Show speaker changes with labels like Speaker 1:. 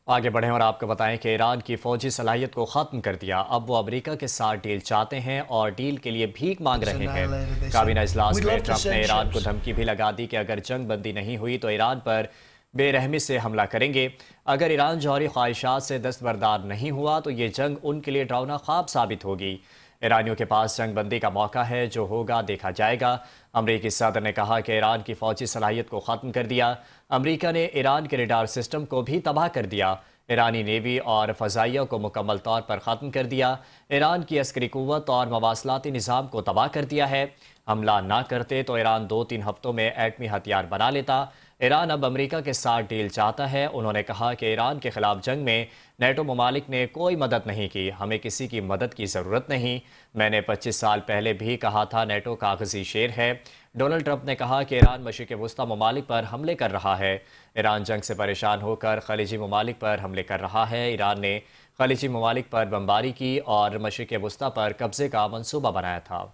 Speaker 1: आगे बढ़ें और आपको बताएं कि ईरान की फौजी सलाहियत को ख़त्म कर दिया। अब वो अमेरिका के साथ डील चाहते हैं और डील के लिए भीख मांग
Speaker 2: was
Speaker 1: रहे हैं।
Speaker 2: annihilated. They said,
Speaker 1: काबीना इजलास
Speaker 2: "We'd
Speaker 1: में
Speaker 2: love to
Speaker 1: ट्रंप ने
Speaker 2: send
Speaker 1: ईरान को
Speaker 2: ships."
Speaker 1: धमकी भी लगा दी कि अगर जंग बंदी नहीं हुई तो ईरान पर बेरहमी से हमला करेंगे। अगर ईरान जौहरी ख्वाहिशात से दस्तबरदार नहीं हुआ तो ये जंग उनके लिए डरावना ख्वाब साबित होगी। ईरानियों के पास जंग बंदी का मौका है, जो होगा देखा जाएगा। अमरीकी सदर ने कहा कि ईरान की फौजी सलाहियत को ख़त्म कर दिया। अमरीका ने ईरान के रडार सिस्टम को भी तबाह कर दिया। ईरानी नेवी और फ़ज़ाइया को मुकम्मल तौर पर ख़त्म कर दिया। ईरान की अस्करी क़ुव्वत और मवासलाती निज़ाम को तबाह कर दिया है। हमला ना करते तो ईरान 2-3 हफ्तों में एटमी हथियार बना लेता। ईरान अब अमेरिका के साथ डील चाहता है। उन्होंने कहा कि ईरान के खिलाफ जंग में नेटो ममालिक ने कोई मदद नहीं की। हमें किसी की मदद की ज़रूरत नहीं। मैंने 25 साल पहले भी कहा था, नेटो कागजी शेर है। डोनाल्ड ट्रंप ने कहा कि ईरान मशरिक़ वस्ता ममालिक पर हमले कर रहा है। ईरान जंग से परेशान होकर खलीजी ममालिक पर हमले कर रहा है। ईरान ने खलीजी ममालिक पर बमबारी की और मशरिक़ वस्ता पर कब्ज़े का मंसूबा बनाया था।